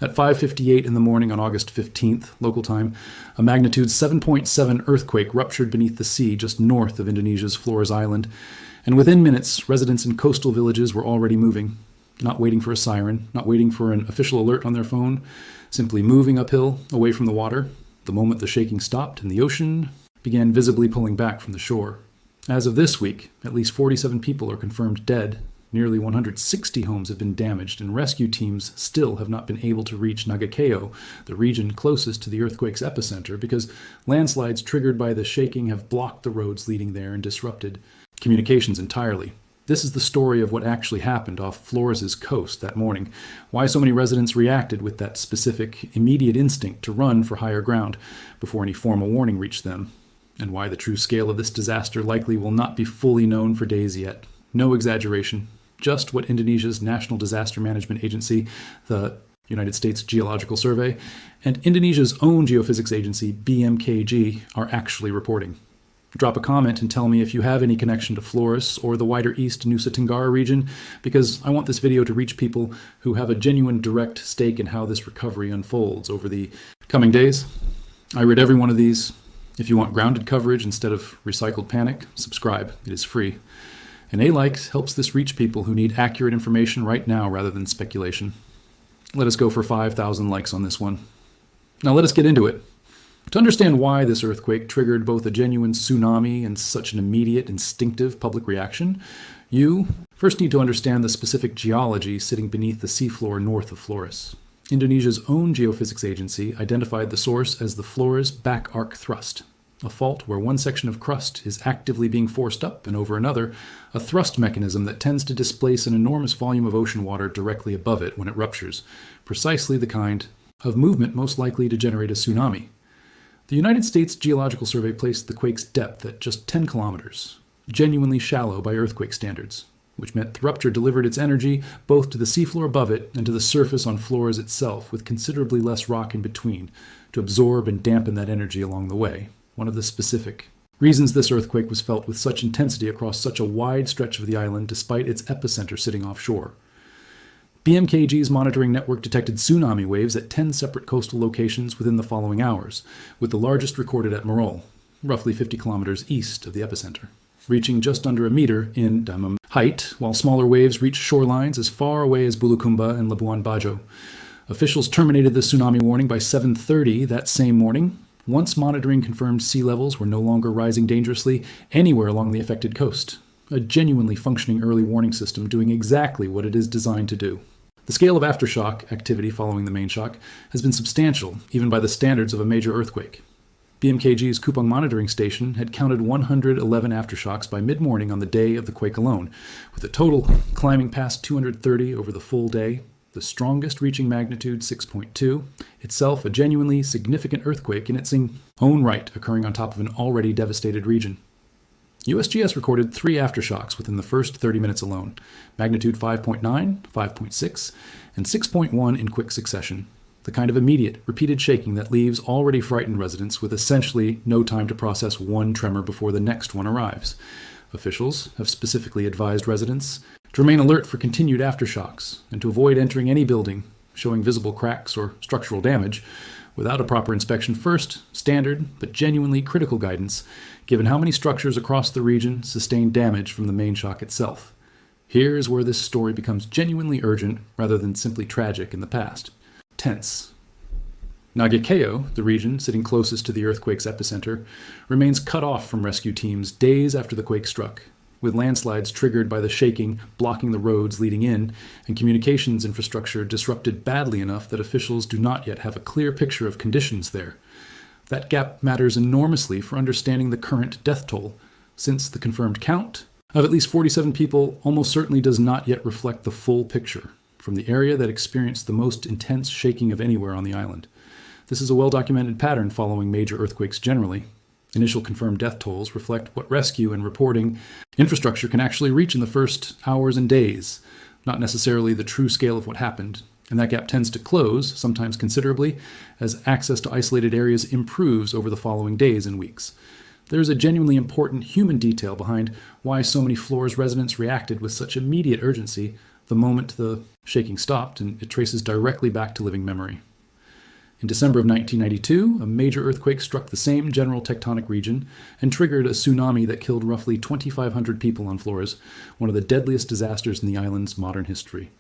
At 5:58 in the morning on August 15th, local time, a magnitude 7.7 earthquake ruptured beneath the sea just north of Indonesia's Flores Island, and within minutes, residents in coastal villages were already moving, not waiting for a siren, not waiting for an official alert on their phone, simply moving uphill, away from the water, the moment the shaking stopped and the ocean began visibly pulling back from the shore. As of this week, at least 47 people are confirmed dead. Nearly 160 homes have been damaged, and rescue teams still have not been able to reach Nagakeo, the region closest to the earthquake's epicenter, because landslides triggered by the shaking have blocked the roads leading there and disrupted communications entirely. This is the story of what actually happened off Flores' coast that morning, why so many residents reacted with that specific, immediate instinct to run for higher ground before any formal warning reached them, and why the true scale of this disaster likely will not be fully known for days yet. No exaggeration. Just what Indonesia's National Disaster Management Agency, the United States Geological Survey, and Indonesia's own geophysics agency, BMKG, are actually reporting. Drop a comment and tell me if you have any connection to Flores or the wider East Nusa Tenggara region, because I want this video to reach people who have a genuine direct stake in how this recovery unfolds over the coming days. I read every one of these. If you want grounded coverage instead of recycled panic, subscribe. It is free. And a like helps this reach people who need accurate information right now rather than speculation. Let us go for 5,000 likes on this one. Now let us get into it. To understand why this earthquake triggered both a genuine tsunami and such an immediate, instinctive public reaction, you first need to understand the specific geology sitting beneath the seafloor north of Flores. Indonesia's own geophysics agency identified the source as the Flores back arc thrust, a fault where one section of crust is actively being forced up and over another, a thrust mechanism that tends to displace an enormous volume of ocean water directly above it when it ruptures, precisely the kind of movement most likely to generate a tsunami. The United States Geological Survey placed the quake's depth at just 10 kilometers, genuinely shallow by earthquake standards, which meant the rupture delivered its energy both to the seafloor above it and to the surface on Flores itself, with considerably less rock in between to absorb and dampen that energy along the way. One of the specific reasons this earthquake was felt with such intensity across such a wide stretch of the island despite its epicenter sitting offshore. BMKG's monitoring network detected tsunami waves at 10 separate coastal locations within the following hours, with the largest recorded at Marol, roughly 50 kilometers east of the epicenter, reaching just under a meter in Damam height, while smaller waves reached shorelines as far away as Bulukumba and Labuan Bajo. Officials terminated the tsunami warning by 7:30 that same morning, once monitoring confirmed sea levels were no longer rising dangerously anywhere along the affected coast. A genuinely functioning early warning system doing exactly what it is designed to do. The scale of aftershock activity following the main shock has been substantial, even by the standards of a major earthquake. BMKG's Kupang monitoring station had counted 111 aftershocks by mid-morning on the day of the quake alone, with a total climbing past 230 over the full day, the strongest reaching magnitude 6.2, itself a genuinely significant earthquake in its own right, occurring on top of an already devastated region. USGS recorded 3 aftershocks within the first 30 minutes alone, magnitude 5.9, 5.6, and 6.1 in quick succession, the kind of immediate, repeated shaking that leaves already frightened residents with essentially no time to process one tremor before the next one arrives. Officials have specifically advised residents to remain alert for continued aftershocks and to avoid entering any building showing visible cracks or structural damage without a proper inspection first, standard but genuinely critical guidance, given how many structures across the region sustained damage from the main shock itself. Here is where this story becomes genuinely urgent rather than simply tragic in the past. Tense. Nagakeo, the region sitting closest to the earthquake's epicenter, remains cut off from rescue teams days after the quake struck, with landslides triggered by the shaking blocking the roads leading in, and communications infrastructure disrupted badly enough that officials do not yet have a clear picture of conditions there. That gap matters enormously for understanding the current death toll, since the confirmed count of at least 47 people almost certainly does not yet reflect the full picture from the area that experienced the most intense shaking of anywhere on the island. This is a well-documented pattern following major earthquakes generally. Initial confirmed death tolls reflect what rescue and reporting infrastructure can actually reach in the first hours and days, not necessarily the true scale of what happened. And that gap tends to close, sometimes considerably, as access to isolated areas improves over the following days and weeks. There's a genuinely important human detail behind why so many Flores residents reacted with such immediate urgency the moment the shaking stopped, and it traces directly back to living memory. In December of 1992, a major earthquake struck the same general tectonic region and triggered a tsunami that killed roughly 2,500 people on Flores, one of the deadliest disasters in the island's modern history.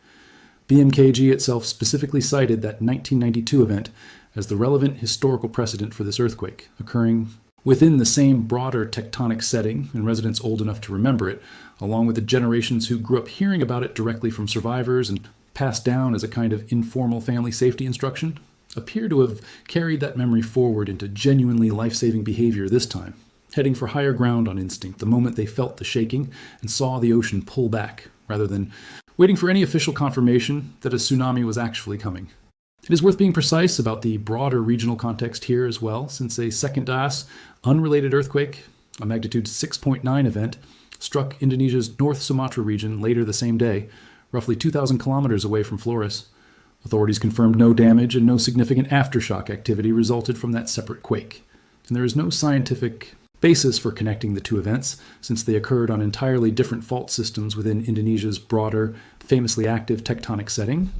BMKG itself specifically cited that 1992 event as the relevant historical precedent for this earthquake, occurring within the same broader tectonic setting, and residents old enough to remember it, along with the generations who grew up hearing about it directly from survivors and passed down as a kind of informal family safety instruction, appear to have carried that memory forward into genuinely life-saving behavior this time, heading for higher ground on instinct the moment they felt the shaking and saw the ocean pull back, rather than waiting for any official confirmation that a tsunami was actually coming. It is worth being precise about the broader regional context here as well, since a second-class, unrelated earthquake, a magnitude 6.9 event, struck Indonesia's North Sumatra region later the same day, roughly 2,000 kilometers away from Flores. Authorities confirmed no damage and no significant aftershock activity resulted from that separate quake. And there is no scientific basis for connecting the two events, since they occurred on entirely different fault systems within Indonesia's broader, famously active tectonic setting.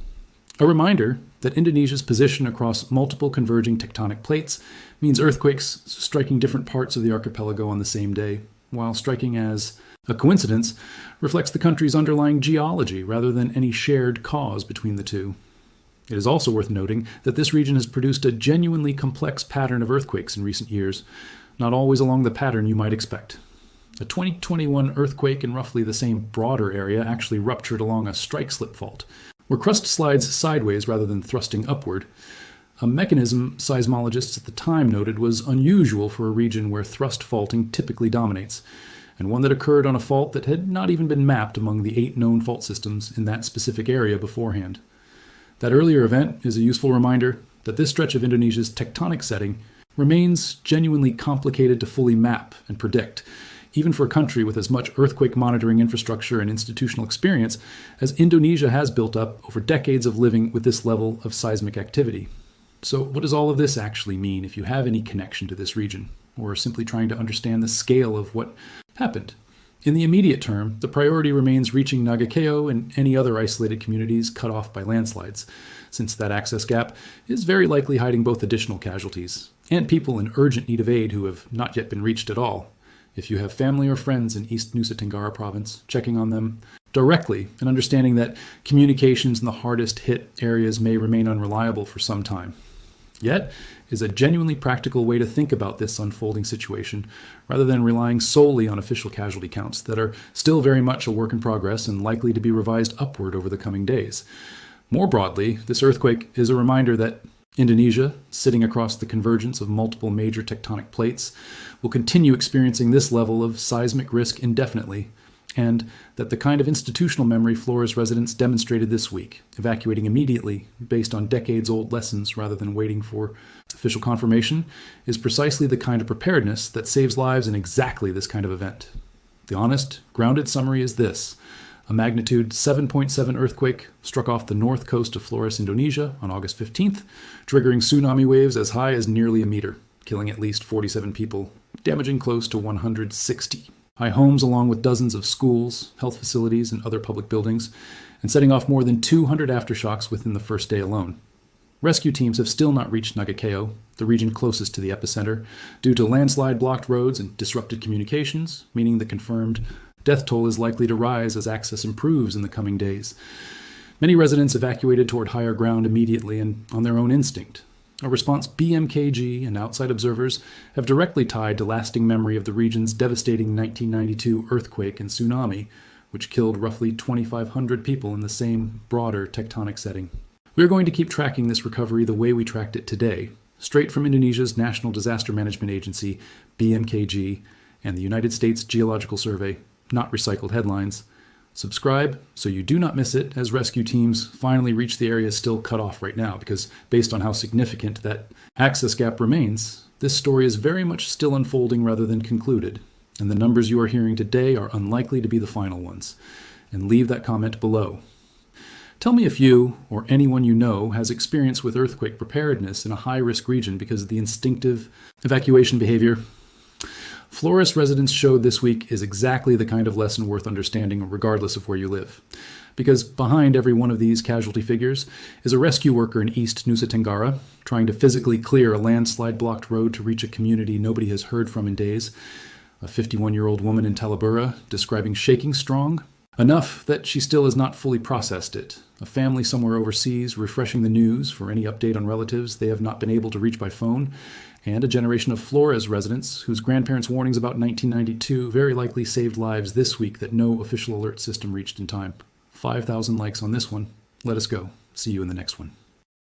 A reminder that Indonesia's position across multiple converging tectonic plates means earthquakes striking different parts of the archipelago on the same day, while striking as a coincidence reflects the country's underlying geology rather than any shared cause between the two. It is also worth noting that this region has produced a genuinely complex pattern of earthquakes in recent years, not always along the pattern you might expect. A 2021 earthquake in roughly the same broader area actually ruptured along a strike-slip fault, where crust slides sideways rather than thrusting upward, a mechanism seismologists at the time noted was unusual for a region where thrust faulting typically dominates, and one that occurred on a fault that had not even been mapped among the 8 known fault systems in that specific area beforehand. That earlier event is a useful reminder that this stretch of Indonesia's tectonic setting remains genuinely complicated to fully map and predict, even for a country with as much earthquake monitoring infrastructure and institutional experience as Indonesia has built up over decades of living with this level of seismic activity. So what does all of this actually mean if you have any connection to this region, or are simply trying to understand the scale of what happened? In the immediate term, the priority remains reaching Nagakeo and any other isolated communities cut off by landslides, since that access gap is very likely hiding both additional casualties and people in urgent need of aid who have not yet been reached at all. If you have family or friends in East Nusa Tenggara province, checking on them directly and understanding that communications in the hardest hit areas may remain unreliable for some time. Yet, is a genuinely practical way to think about this unfolding situation, rather than relying solely on official casualty counts that are still very much a work in progress and likely to be revised upward over the coming days. More broadly, this earthquake is a reminder that Indonesia, sitting across the convergence of multiple major tectonic plates, will continue experiencing this level of seismic risk indefinitely, and that the kind of institutional memory Flores residents demonstrated this week, evacuating immediately based on decades-old lessons rather than waiting for official confirmation, is precisely the kind of preparedness that saves lives in exactly this kind of event. The honest, grounded summary is this: a magnitude 7.7 earthquake struck off the north coast of Flores, Indonesia on August 15th, triggering tsunami waves as high as nearly a meter, killing at least 47 people, damaging close to 160. High homes along with dozens of schools, health facilities, and other public buildings, and setting off more than 200 aftershocks within the first day alone. Rescue teams have still not reached Nagakeo, the region closest to the epicenter, due to landslide-blocked roads and disrupted communications, meaning the confirmed death toll is likely to rise as access improves in the coming days. Many residents evacuated toward higher ground immediately and on their own instinct, a response BMKG and outside observers have directly tied to lasting memory of the region's devastating 1992 earthquake and tsunami, which killed roughly 2,500 people in the same broader tectonic setting. We are going to keep tracking this recovery the way we tracked it today, straight from Indonesia's National Disaster Management Agency, BMKG, and the United States Geological Survey, not recycled headlines. Subscribe so you do not miss it as rescue teams finally reach the area still cut off right now, because based on how significant that access gap remains, this story is very much still unfolding rather than concluded, and the numbers you are hearing today are unlikely to be the final ones. And leave that comment below. Tell me if you, or anyone you know, has experience with earthquake preparedness in a high-risk region because of the instinctive evacuation behavior Flores residents showed this week is exactly the kind of lesson worth understanding regardless of where you live. Because behind every one of these casualty figures is a rescue worker in East Nusa Tenggara, trying to physically clear a landslide-blocked road to reach a community nobody has heard from in days. A 51-year-old woman in Talabura describing shaking strong, enough that she still has not fully processed it. A family somewhere overseas refreshing the news for any update on relatives they have not been able to reach by phone, and a generation of Flores residents whose grandparents' warnings about 1992 very likely saved lives this week that no official alert system reached in time. 5,000 likes on this one. Let us go. See you in the next one.